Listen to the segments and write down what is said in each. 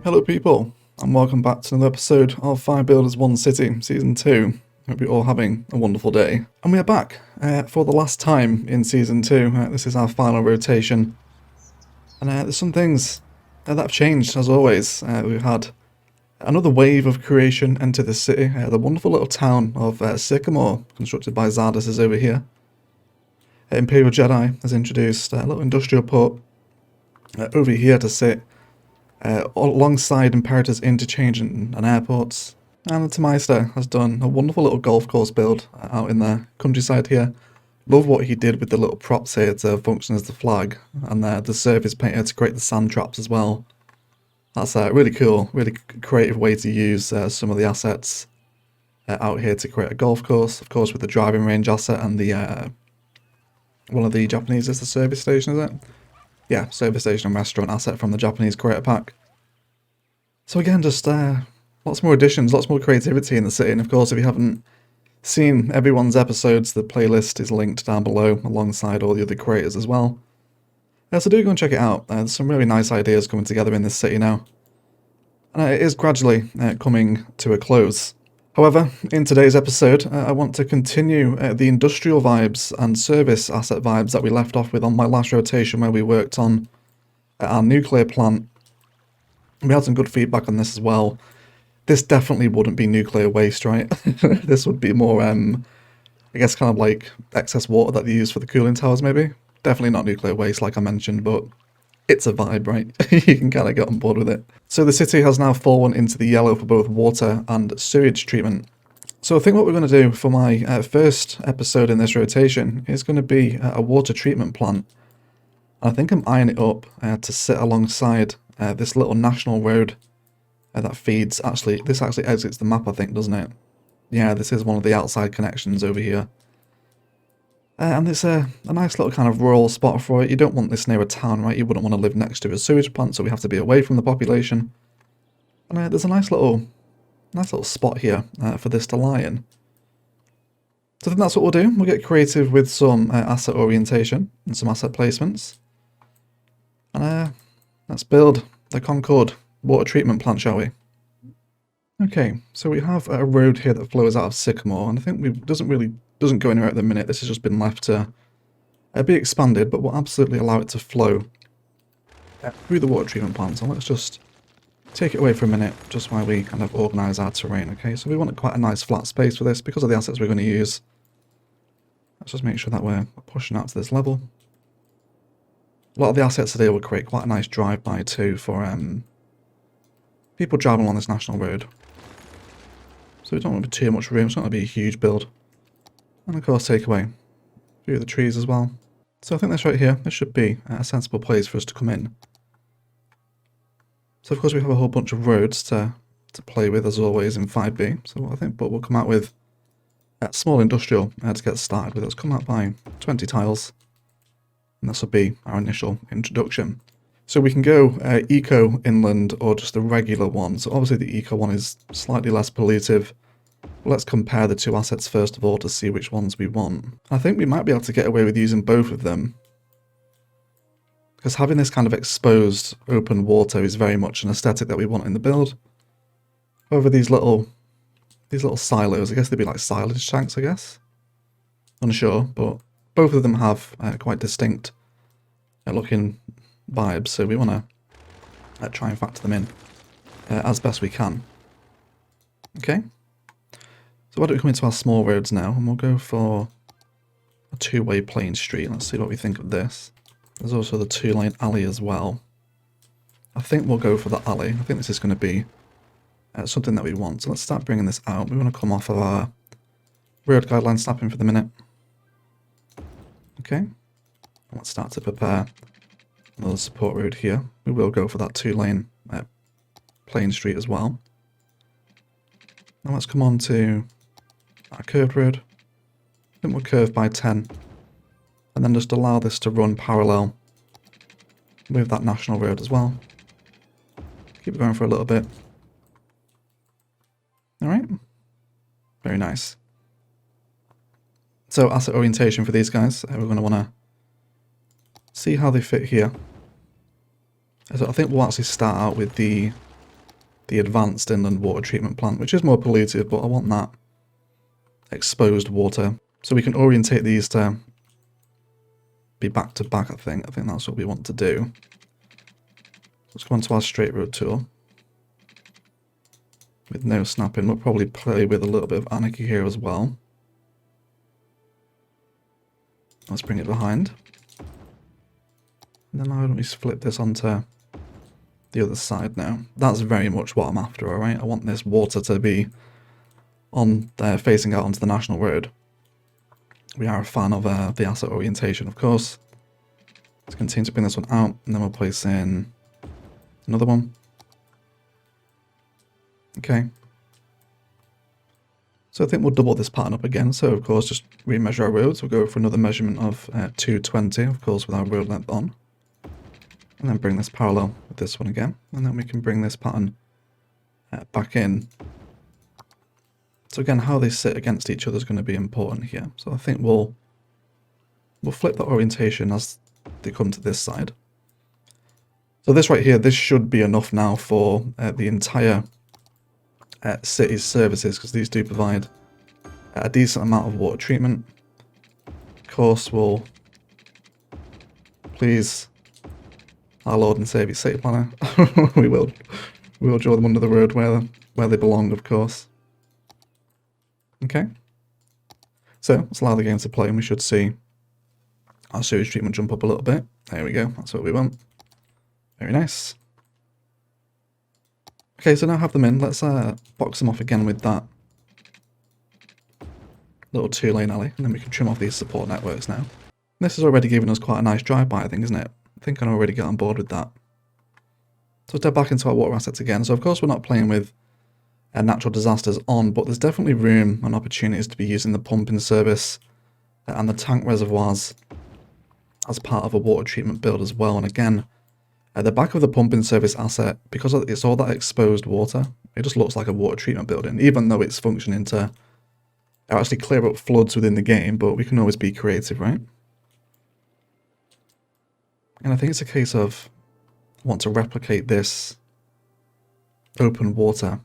Hello people, and welcome back to another episode of 5 Builders 1 City, Season 2. Hope you're all having a wonderful day. And we are back for the last time in Season 2. This is our final rotation. And there's some things that have changed, as always. We've had another wave of creation enter the city. The wonderful little town of Sycamore, constructed by Zardes, is over here. Imperial Jedi has introduced a little industrial port over here to sit alongside Imperator's interchange and airports. And the Meister has done a wonderful little golf course build out in the countryside here. Love what he did with the little props here to function as the flag, and the surface paint here to create the sand traps as well. That's really cool, really creative way to use some of the assets out here to create a golf course. Of course, with the driving range asset and the one of the Japanese is the service station, is it? Yeah, service station and restaurant asset from the Japanese creator pack. So again, just lots more additions, lots more creativity in the city. And of course, if you haven't seen everyone's episodes, the playlist is linked down below alongside all the other creators as well. So do go and check it out. There's some really nice ideas coming together in this city now. And it is gradually coming to a close. However, in today's episode, I want to continue the industrial vibes and service asset vibes that we left off with on my last rotation where we worked on our nuclear plant. We had some good feedback on this as well. This definitely wouldn't be nuclear waste, right? This would be more, I guess, kind of like excess water that they use for the cooling towers, maybe. Definitely not nuclear waste, like I mentioned, but it's a vibe, right? You can kind of get on board with it. So the city has now fallen into the yellow for both water and sewage treatment. So I think what we're going to do for my first episode in this rotation is going to be a water treatment plant. I think I'm eyeing it up to sit alongside this little national road that feeds, this actually exits the map, I think, doesn't it? Yeah, this is one of the outside connections over here. And it's a nice little kind of rural spot for it. You don't want this near a town, right? You wouldn't want to live next to a sewage plant, so we have to be away from the population. And there's a nice little spot here for this to lie in. So I think that's what we'll do. We'll get creative with some asset orientation and some asset placements. And let's build the Concord water treatment plant, shall we? Okay, so we have a road here that flows out of Sycamore, and I think it doesn't go anywhere at the minute. This has just been left to be expanded, but we'll absolutely allow it to flow through the water treatment plant. So let's just take it away for a minute, just while we kind of organise our terrain, okay? So we want quite a nice flat space for this, because of the assets we're going to use. Let's just make sure that we're pushing out to this level. A lot of the assets today will create quite a nice drive-by too for people driving along this national road. So we don't want to be too much room, it's not going to be a huge build. And of course take away a few of the trees as well. So I think this right here, this should be a sensible place for us to come in. So of course we have a whole bunch of roads to play with as always in 5B. So I think, but we'll come out with a small industrial to get started with. Let's come out by 20 tiles. And this will be our initial introduction. So we can go eco inland or just the regular one. So obviously the eco one is slightly less pollutive. Let's compare the two assets first of all to see which ones we want. I think we might be able to get away with using both of them, because having this kind of exposed open water is very much an aesthetic that we want in the build. However, these little silos, I guess they'd be like silage tanks, I guess. Unsure, but both of them have quite distinct looking vibes, so we want to try and factor them in as best we can. Okay. So why don't we come into our small roads now, and we'll go for a two-way plain street. Let's see what we think of this. There's also the two-lane alley as well. I think we'll go for the alley. I think this is going to be something that we want. So let's start bringing this out. We want to come off of our road guideline snapping for the minute. Okay. Let's start to prepare another support road here. We will go for that two-lane plain street as well. Now let's come on to our curved road. I think we'll curve by 10. And then just allow this to run parallel with that national road as well. Keep it going for a little bit. Alright. Very nice. So asset orientation for these guys, we're going to want to see how they fit here. So I think we'll actually start out with the the advanced inland water treatment plant, which is more polluted, but I want that exposed water. So we can orientate these to be back to back, I think. I think that's what we want to do. Let's go on to our straight road tool. With no snapping, we'll probably play with a little bit of anarchy here as well. Let's bring it behind. And then why don't we flip this onto the other side now. That's very much what I'm after, alright? I want this water to be on there, facing out onto the national road. We are a fan of the asset orientation, of course. Let's continue to bring this one out, and then we'll place in another one. Okay. So I think we'll double this pattern up again. So of course, just remeasure our roads. We'll go for another measurement of 220, of course, with our road length on. And then bring this parallel with this one again. And then we can bring this pattern back in. So again, how they sit against each other is going to be important here. So I think we'll flip the orientation as they come to this side. So this right here, this should be enough now for the entire city's services, because these do provide a decent amount of water treatment. Of course, we'll please our Lord and Saviour city planner. we will draw them under the road where they belong, of course. Okay. So let's allow the game to play, and we should see our sewage treatment jump up a little bit. There we go. That's what we want. Very nice. Okay, so now I have them in. Let's box them off again with that little 2-lane alley, and then we can trim off these support networks now. This is already giving us quite a nice drive-by, I think, isn't it? I think I can already get on board with that. So step back into our water assets again. So of course we're not playing with natural disasters on, but there's definitely room and opportunities to be using the pumping service and the tank reservoirs as part of a water treatment build as well. And again, at the back of the pumping service asset, because it's all that exposed water, it just looks like a water treatment building, even though it's functioning to actually clear up floods within the game, but we can always be creative, right? And I think it's a case of I want to replicate this open water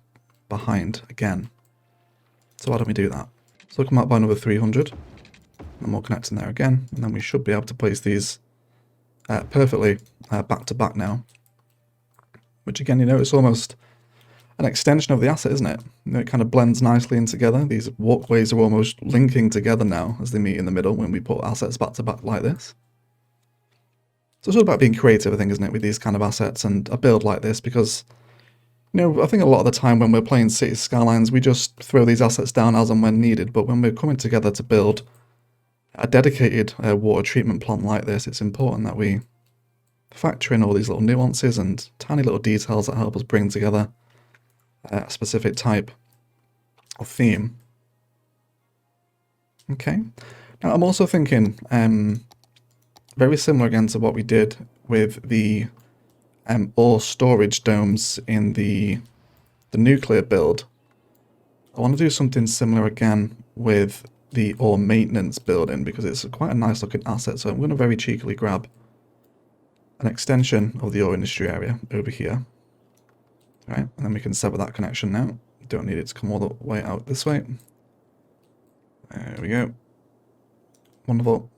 behind again. So why don't we do that? So we'll come out by another 300, and we'll connect in there again, and then we should be able to place these perfectly back to back now. Which again, you know, it's almost an extension of the asset, isn't it? You know, it kind of blends nicely in together. These walkways are almost linking together now as they meet in the middle when we put assets back to back like this. So it's all about being creative, I think, isn't it, with these kind of assets and a build like this, because, you know, I think a lot of the time when we're playing Cities Skylines, we just throw these assets down as and when needed, but when we're coming together to build a dedicated water treatment plant like this, it's important that we factor in all these little nuances and tiny little details that help us bring together a specific type of theme. Okay. Now I'm also thinking, very similar again to what we did with the ore storage domes in the nuclear build. I want to do something similar again with the ore maintenance building, because it's quite a nice looking asset. So I'm going to very cheekily grab an extension of the ore industry area over here. Right, and then we can sever that connection now. Don't need it to come all the way out this way. There we go. Wonderful.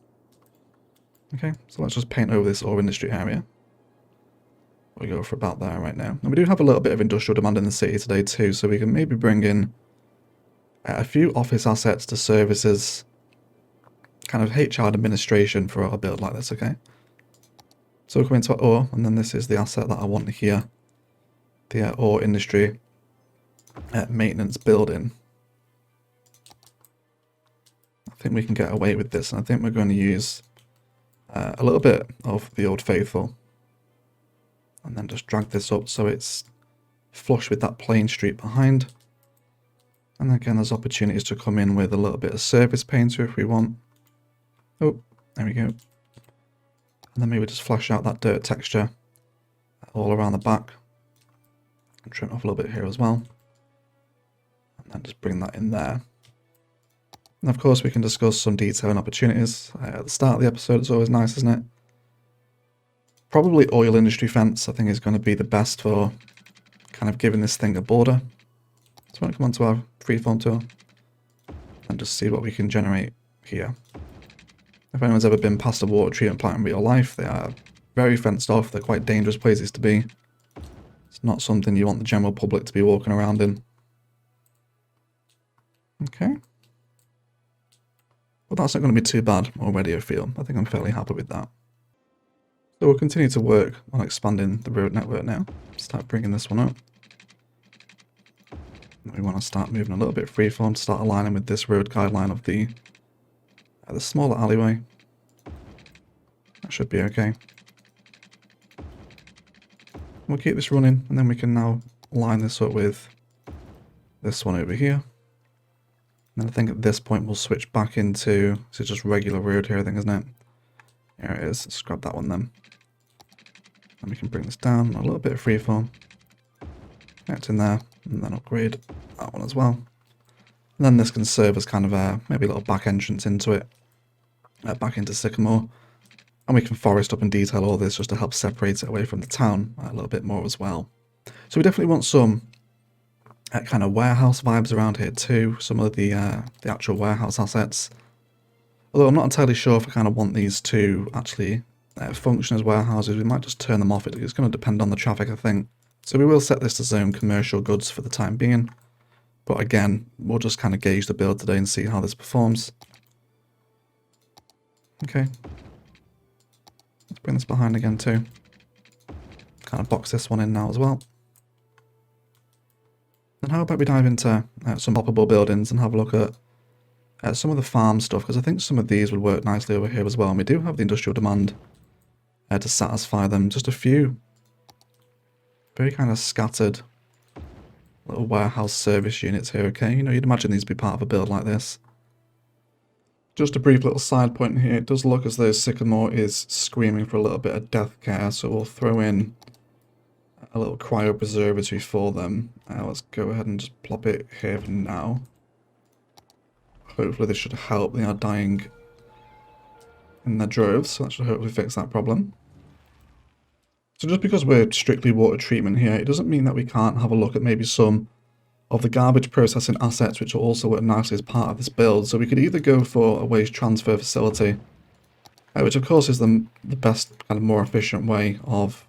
Okay, so let's just paint over this ore industry area. We'll go for about there right now. And we do have a little bit of industrial demand in the city today too, so we can maybe bring in a few office assets to services, kind of HR administration for a build like this, okay? So we'll come into our ore, and then this is the asset that I want here. The ore industry maintenance building. I think we can get away with this, and I think we're going to use a little bit of the Old Faithful, and then just drag this up so it's flush with that plain street behind. And again, there's opportunities to come in with a little bit of surface painter if we want. Oh, there we go. And then maybe just flash out that dirt texture all around the back. And trim off a little bit here as well. And then just bring that in there. And of course we can discuss some detail and opportunities. At the start of the episode, it's always nice, isn't it? Probably oil industry fence, I think, is going to be the best for kind of giving this thing a border. So we're going to come onto our freeform tool and just see what we can generate here. If anyone's ever been past a water treatment plant in real life, they are very fenced off. They're quite dangerous places to be. It's not something you want the general public to be walking around in. Okay. Well, that's not going to be too bad already, I feel. I think I'm fairly happy with that. So we'll continue to work on expanding the road network now. Start bringing this one up. We want to start moving a little bit freeform to start aligning with this road guideline of the smaller alleyway. That should be okay. We'll keep this running, and then we can now line this up with this one over here. And I think at this point we'll switch back into, it's just regular road here, I think, isn't it? There it is. Let's grab that one then. And we can bring this down a little bit of freeform. Connect in there, and then upgrade that one as well. And then this can serve as kind of maybe a little back entrance into it, back into Sycamore. And we can forest up and detail all this just to help separate it away from the town a little bit more as well. So we definitely want some kind of warehouse vibes around here too, some of the actual warehouse assets. Although I'm not entirely sure if I kind of want these to actually function as warehouses. We might just turn them off. It's going to depend on the traffic, I think. So we will set this to zone commercial goods for the time being. But again, we'll just kind of gauge the build today and see how this performs. Okay. Let's bring this behind again too. Kind of box this one in now as well. And how about we dive into some operable buildings and have a look at some of the farm stuff, because I think some of these would work nicely over here as well. And we do have the industrial demand to satisfy them. Just a few very kind of scattered little warehouse service units here, okay? You know, you'd imagine these would be part of a build like this. Just a brief little side point here. It does look as though Sycamore is screaming for a little bit of death care, so we'll throw in a little cryopreservatory for them. Let's go ahead and just plop it here for now. Hopefully this should help. They are dying in their droves, so that should hopefully fix that problem. So just because we're strictly water treatment here, it doesn't mean that we can't have a look at maybe some of the garbage processing assets which will also work nicely as part of this build. So we could either go for a waste transfer facility, which of course is the best kind of more efficient way of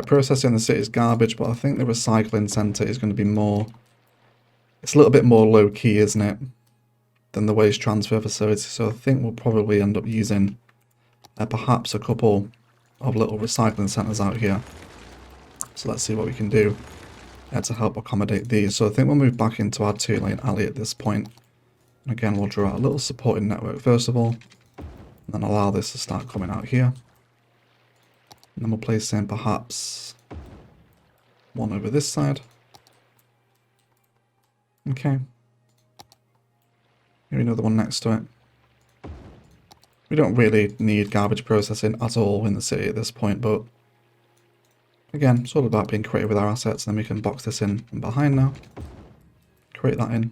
processing the city's garbage, but I think the recycling centre is going to be more, it's a little bit more low-key, isn't it, than the waste transfer facility. So I think we'll probably end up using perhaps a couple of little recycling centres out here. So let's see what we can do to help accommodate these. So I think we'll move back into our 2-lane alley at this point. And again, we'll draw out a little supporting network first of all, and then allow this to start coming out here. And then we'll place in perhaps one over this side. Okay. Maybe another one next to it. We don't really need garbage processing at all in the city at this point, but again, it's all about being creative with our assets, and then we can box this in from behind now. Create that in.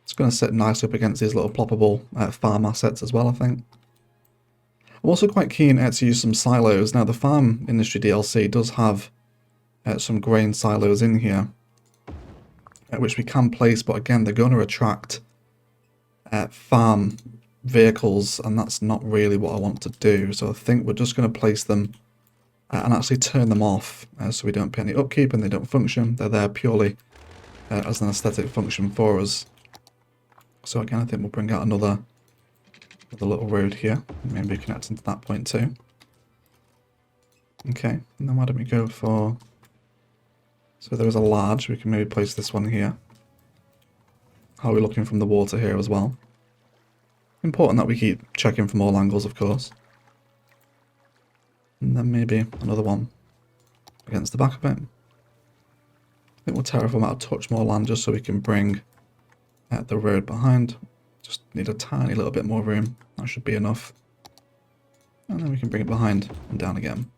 It's going to sit nice up against these little ploppable farm assets as well, I think. I'm also quite keen to use some silos. Now, the farm industry DLC does have some grain silos in here, which we can place, but again, they're going to attract farm vehicles, and that's not really what I want to do. So I think we're just going to place them and actually turn them off so we don't pay any upkeep and they don't function. They're there purely as an aesthetic function for us. So again, I think we'll bring out another little road here, maybe connecting to that point too. Okay, and then why don't we go for, so there is a large, we can maybe place this one here. How are we looking from the water here as well? Important that we keep checking from all angles, of course. And then maybe another one against the back of it. I think we'll terraform out a touch more land just so we can bring the road behind. Just need a tiny little bit more room. That should be enough. And then we can bring it behind and down again.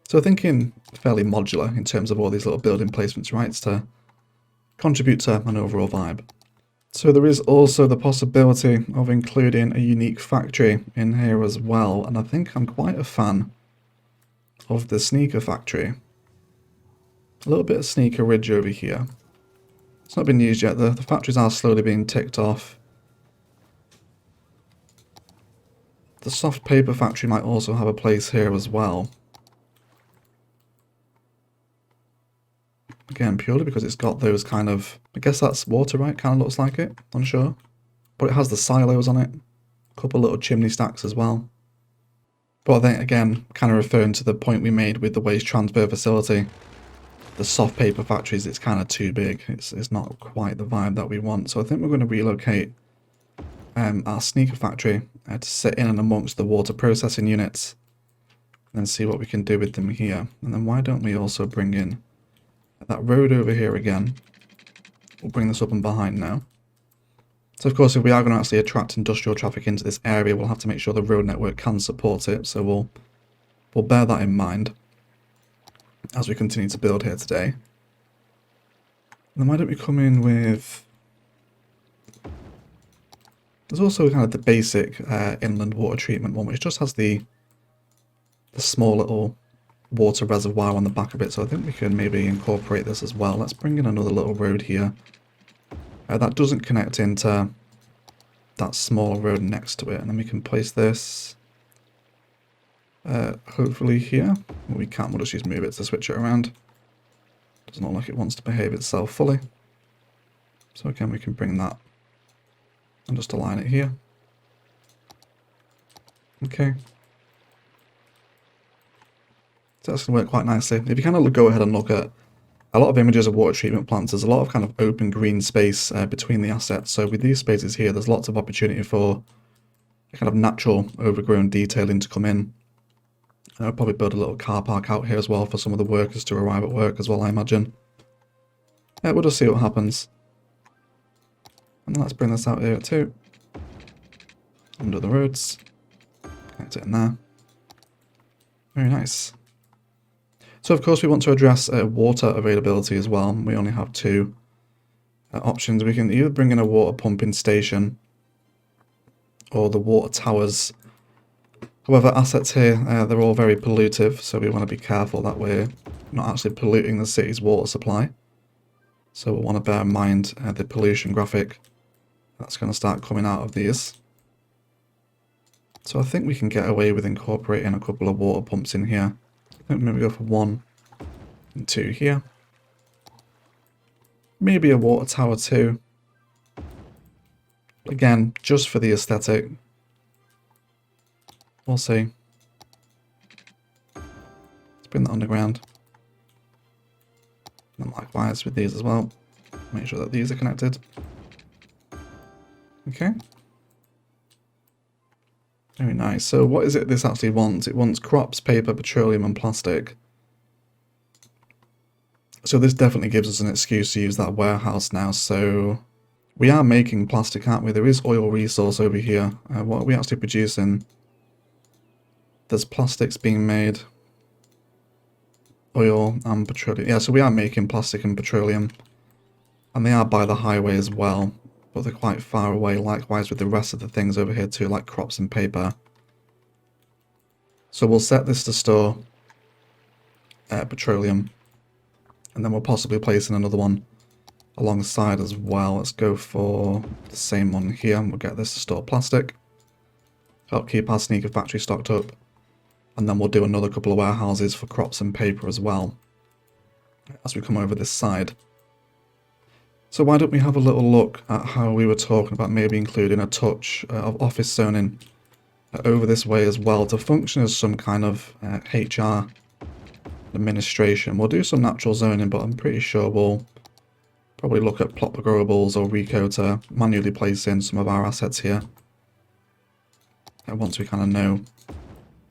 So thinking fairly modular in terms of all these little building placements, right, to contribute to an overall vibe. So there is also the possibility of including a unique factory in here as well, and I think I'm quite a fan of the sneaker factory. A little bit of sneaker ridge over here. It's not been used yet. The factories are slowly being ticked off. The soft paper factory might also have a place here as well. Again, purely because it's got those kind of... I guess that's water, right? Kind of looks like it. Unsure. But it has the silos on it. A couple little chimney stacks as well. But I think, again, kind of referring to the point we made with the waste transfer facility. The soft paper factories, it's kind of too big. It's not quite the vibe that we want. So I think we're going to relocate our sneaker factory to sit in and amongst the water processing units. And then see what we can do with them here. And then why don't we also bring in that road over here again. We'll bring this up and behind now. So of course, if we are going to actually attract industrial traffic into this area, we'll have to make sure the road network can support it. So we'll bear that in mind as we continue to build here today. And then why don't we come in with... There's also kind of the basic inland water treatment one, which just has the small little water reservoir on the back of it. So I think we can maybe incorporate this as well. Let's bring in another little road here. That doesn't connect into that small road next to it. And then we can place this hopefully here. Well, we can't, we'll just use move it to switch it around. Doesn't look like it wants to behave itself fully. So again, we can bring that and just align it here. Okay. So that's going to work quite nicely. If you kind of go ahead and look at a lot of images of water treatment plants, there's a lot of kind of open green space between the assets. So with these spaces here, there's lots of opportunity for kind of natural overgrown detailing to come in. I'll probably build a little car park out here as well for some of the workers to arrive at work as well, I imagine. Yeah, we'll just see what happens. And let's bring this out here too. Under the roads. Connect it in there. Very nice. So of course we want to address water availability as well. We only have two options. We can either bring in a water pumping station or the water towers. However, assets here, they're all very pollutive, so we want to be careful that we're not actually polluting the city's water supply. So we'll want to bear in mind the pollution graphic that's going to start coming out of these. So I think we can get away with incorporating a couple of water pumps in here. I think maybe go for 1 and 2 here. Maybe a water tower too. Again, just for the aesthetic. We'll see. Let's bring that underground. And likewise with these as well. Make sure that these are connected. Okay. Very nice. So what is it this actually wants? It wants crops, paper, petroleum and plastic. So this definitely gives us an excuse to use that warehouse now. So we are making plastic, aren't we? There is oil resource over here. What are we actually producing? There's plastics being made. Oil and petroleum. Yeah, so we are making plastic and petroleum. And they are by the highway as well. But they're quite far away, likewise with the rest of the things over here too, like crops and paper. So we'll set this to store petroleum, and then we'll possibly place in another one alongside as well. Let's go for the same one here, and we'll get this to store plastic. Help keep our sneaker factory stocked up, and then we'll do another couple of warehouses for crops and paper as well, as we come over this side. So why don't we have a little look at how we were talking about maybe including a touch of office zoning over this way as well to function as some kind of HR administration. We'll do some natural zoning, but I'm pretty sure we'll probably look at plot growables or Rico to manually place in some of our assets here. And once we kind of know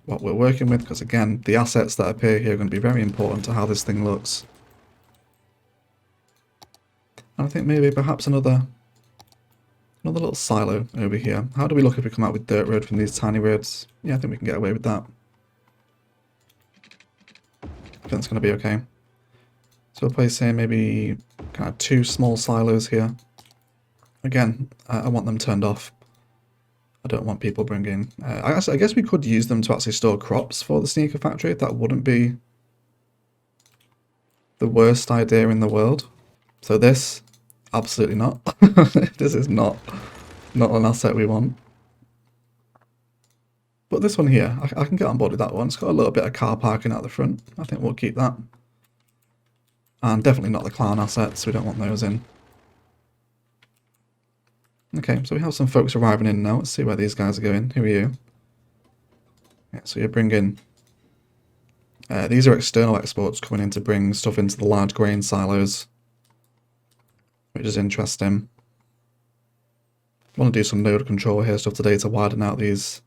what we're working with, because again, the assets that appear here are going to be very important to how this thing looks. I think maybe perhaps another little silo over here. How do we look if we come out with dirt road from these tiny roads? Yeah, I think we can get away with that. I think that's going to be okay. So we'll place here maybe kind of 2 small silos here. Again, I want them turned off. I don't want people bringing... I guess we could use them to actually store crops for the sneaker factory. That wouldn't be the worst idea in the world. So this, absolutely not. This is not an asset we want. But this one here, I can get on board with that one. It's got a little bit of car parking out the front. I think we'll keep that. And definitely not the clown assets. We don't want those in. Okay, so we have some folks arriving in now. Let's see where these guys are going. Who are you? Yeah, so you're bringing... these are external exports coming in to bring stuff into the large grain silos, which is interesting. I want to do some node control here stuff today to widen out these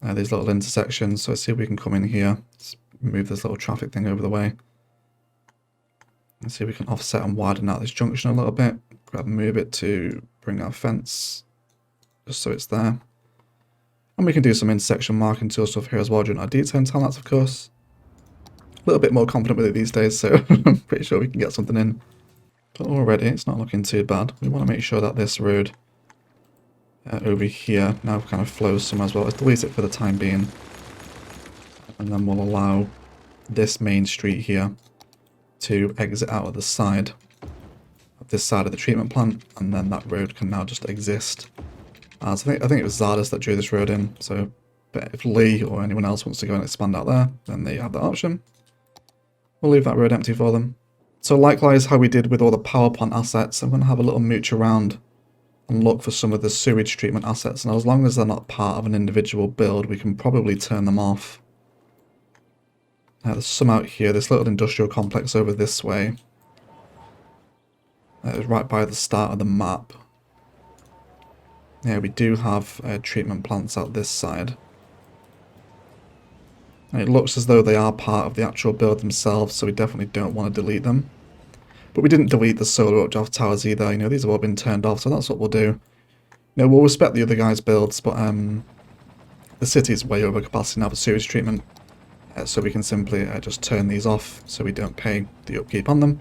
little intersections. So let's see if we can come in here. Let's move this little traffic thing over the way. Let's see if we can offset and widen out this junction a little bit. Grab and move it to bring our fence, just so it's there. And we can do some intersection marking tool stuff here as well during our detail talents, of course. A little bit more confident with it these days, so I'm pretty sure we can get something in. But already, it's not looking too bad. We want to make sure that this road over here now kind of flows some as well. Let's delete it for the time being. And then we'll allow this main street here to exit out of the side of this side of the treatment plant, and then that road can now just exist. As I think it was Zardes that drew this road in, so but if Lee or anyone else wants to go and expand out there, then they have that option. We'll leave that road empty for them. So likewise how we did with all the power plant assets, I'm going to have a little mooch around and look for some of the sewage treatment assets. Now as long as they're not part of an individual build, we can probably turn them off. There's some out here, this little industrial complex over this way. Right by the start of the map. Yeah, we do have treatment plants out this side. And it looks as though they are part of the actual build themselves, so we definitely don't want to delete them. But we didn't delete the solar updraft towers either, you know, these have all been turned off, so that's what we'll do. You know, we'll respect the other guys' builds, but the city's way over capacity now for sewage treatment. So we can simply just turn these off so we don't pay the upkeep on them.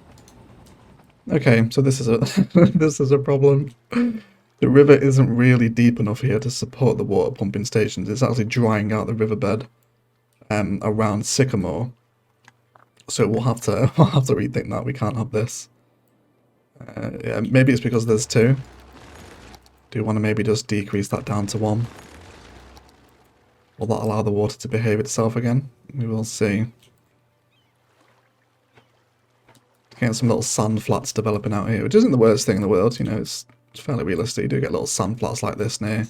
Okay, so this is a this is a problem. The river isn't really deep enough here to support the water pumping stations. It's actually drying out the riverbed around Sycamore. So we'll have to rethink that. We can't have this. Yeah, maybe it's because there's two. Do you want to maybe just decrease that down to one? Will that allow the water to behave itself again? We will see. Getting some little sand flats developing out here, which isn't the worst thing in the world, you know, it's fairly realistic. You do get little sand flats like this near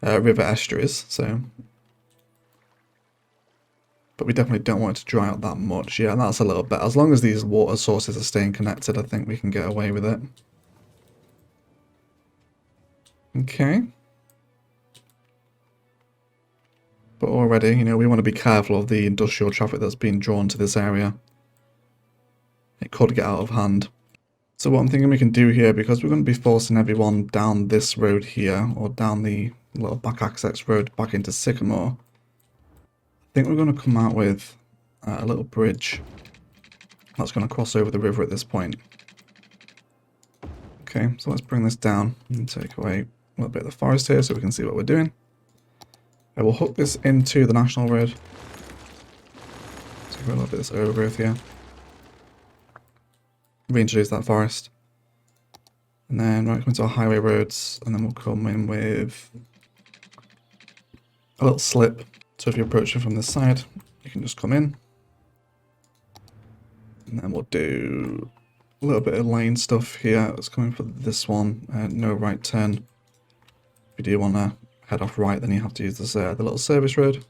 river estuaries, so... But we definitely don't want it to dry out that much. Yeah, that's a little bit. As long as these water sources are staying connected, I think we can get away with it. Okay. But already, you know, we want to be careful of the industrial traffic that's being drawn to this area. It could get out of hand. So what I'm thinking we can do here, because we're going to be forcing everyone down this road here, or down the little back access road back into Sycamore, I think we're going to come out with a little bridge that's going to cross over the river at this point. Okay, so let's bring this down and take away a little bit of the forest here so we can see what we're doing. I will hook this into the national road. Take a little bit of this overgrowth here. Reintroduce that forest. And then right, come into our highway roads, and then we'll come in with a little slip. So if you're approaching from this side, you can just come in. And then we'll do a little bit of lane stuff here. Let's come in for this one. No right turn. If you do want to head off right, then you have to use this, the little service road.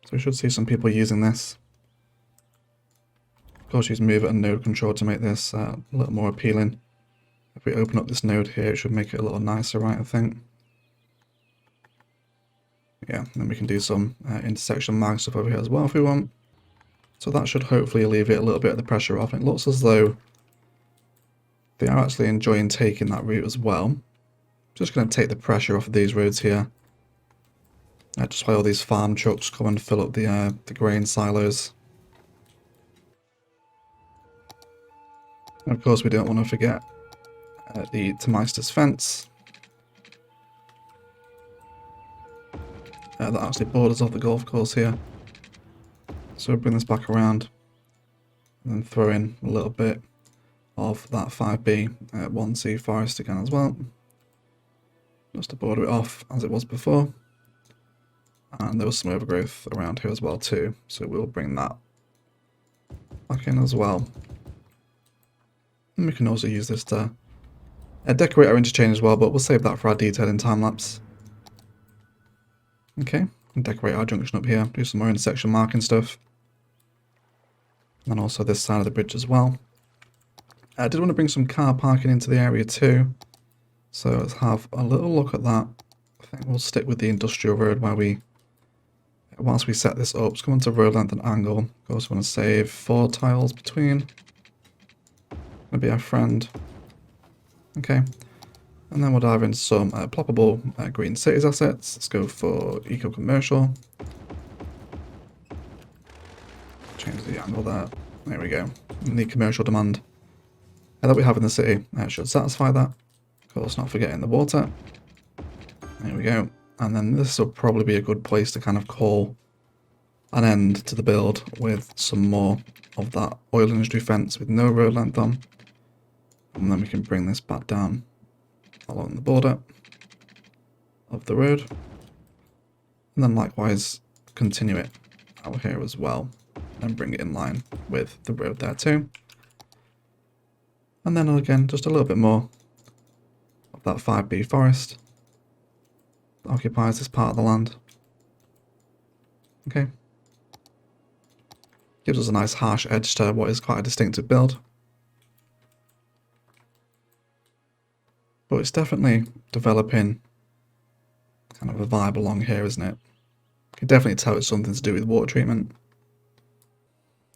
So we should see some people using this. Of course, use move it and node control to make this a little more appealing. If we open up this node here, it should make it a little nicer, right, I think. Yeah, then we can do some intersection mark stuff over here as well if we want. So that should hopefully alleviate a little bit of the pressure off. It looks as though they are actually enjoying taking that route as well. Just going to take the pressure off of these roads here. Just while all these farm trucks come and fill up the grain silos. And of course we don't want to forget the Temeister's fence. That actually borders off the golf course here. So we'll bring this back around and then throw in a little bit of that 5B 1C forest again as well, just to border it off as it was before. And there was some overgrowth around here as well too, so we'll bring that back in as well. And we can also use this to decorate our interchange as well, but we'll save that for our detailing time-lapse. Okay, and decorate our junction up here, do some more intersection marking stuff. And also this side of the bridge as well. I did want to bring some car parking into the area too, so let's have a little look at that. I think we'll stick with the industrial road whilst we set this up. Let's come into road length and angle. Of course, we want to save 4 tiles between. Gonna be our friend. Okay, and then we'll dive into some ploppable green cities assets. Let's go for eco-commercial. Change the angle there. There we go. And the commercial demand that we have in the city should satisfy that. Of course, not forgetting the water. There we go. And then this will probably be a good place to kind of call an end to the build with some more of that oil industry fence with no road length on. And then we can bring this back down along the border of the road. And then likewise continue it out here as well and bring it in line with the road there too. And then again, just a little bit more of that 5B forest that occupies this part of the land. Okay. Gives us a nice harsh edge to what is quite a distinctive build. But it's definitely developing kind of a vibe along here, isn't it? You can definitely tell it's something to do with water treatment.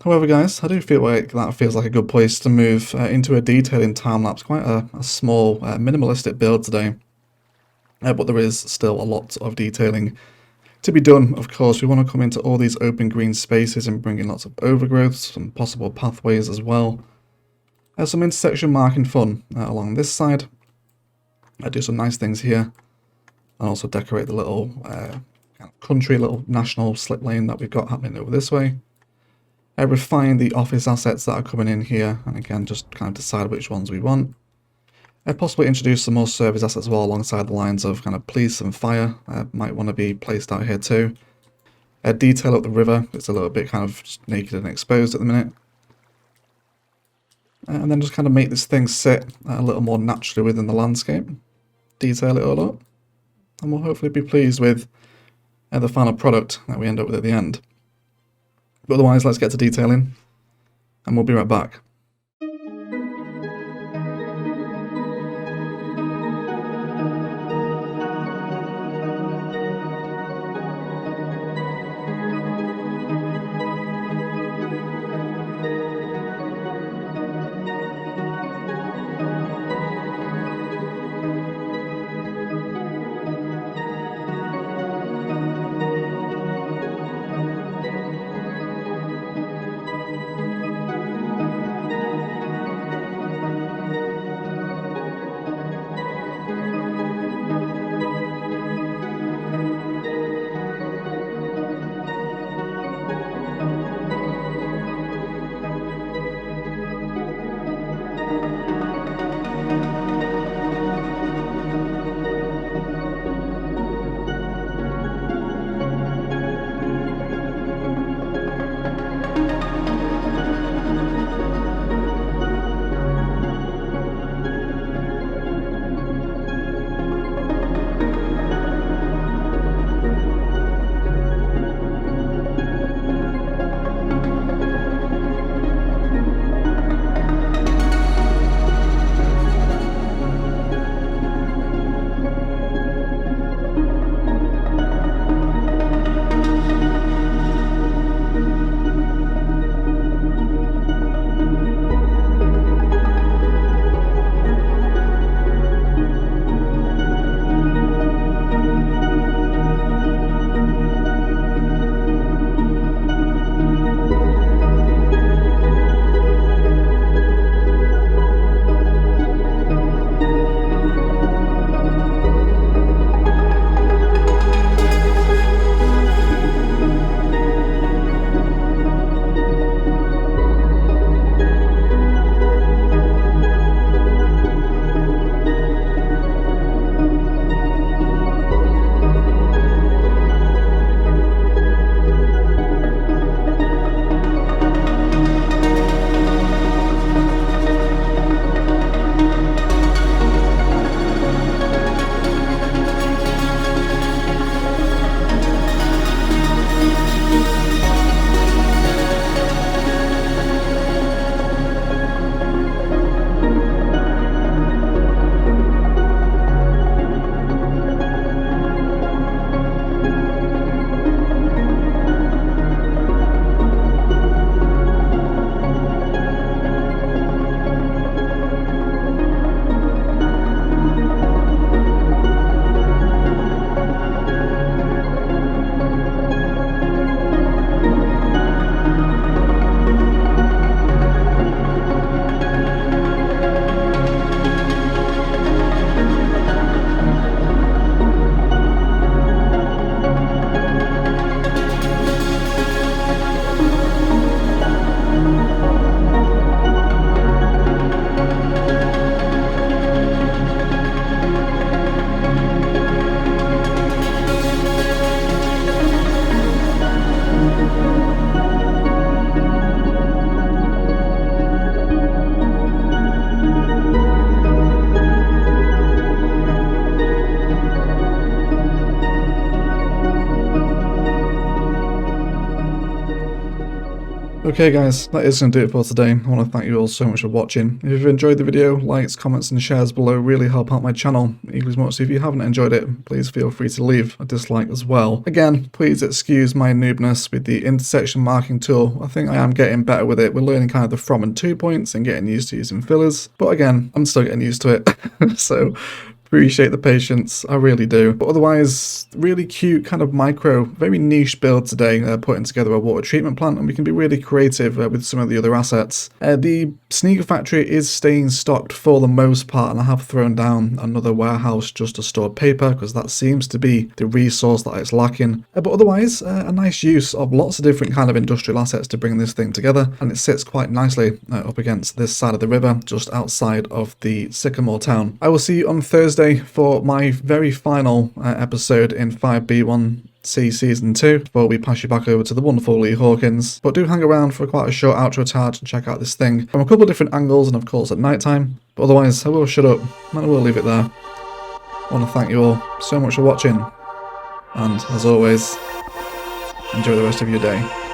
However, guys, I do feel like that feels like a good place to move into a detailing time-lapse. Quite a small, minimalistic build today. But there is still a lot of detailing to be done. Of course, we want to come into all these open green spaces and bring in lots of overgrowth, some possible pathways as well. Some intersection marking fun along this side. I do some nice things here. And also decorate the little country, little national slip lane that we've got happening over this way. Refine the office assets that are coming in here, and again, just kind of decide which ones we want. Possibly introduce some more service assets as well alongside the lines of kind of police and fire. Might want to be placed out here too. Detail up the river. It's a little bit kind of just naked and exposed at the minute. And then just kind of make this thing sit a little more naturally within the landscape. Detail it all up. And we'll hopefully be pleased with the final product that we end up with at the end. But otherwise, let's get to detailing, and we'll be right back. Okay guys, that is going to do it for today. I want to thank you all so much for watching. If you've enjoyed the video, likes, comments and shares below really help out my channel equally as much. So if you haven't enjoyed it, please feel free to leave a dislike as well. Again, please excuse my noobness with the intersection marking tool. I think I am getting better with it. We're learning kind of the from and to points and getting used to using fillers. But again, I'm still getting used to it. So appreciate the patience, I really do. But otherwise, really cute kind of micro, very niche build today, putting together a water treatment plant, and we can be really creative with some of the other assets. The sneaker factory is staying stocked for the most part, and I have thrown down another warehouse just to store paper, because that seems to be the resource that it's lacking. But otherwise, a nice use of lots of different kind of industrial assets to bring this thing together, and it sits quite nicely up against this side of the river, just outside of the Sycamore town. I will see you on Thursday for my very final episode in 5B1C Season 2 before we pass you back over to the wonderful Lee Hawkins. But do hang around for quite a short outro charge and check out this thing from a couple of different angles and of course at night time. But otherwise, I will shut up and I will leave it there. I want to thank you all so much for watching, and as always, enjoy the rest of your day.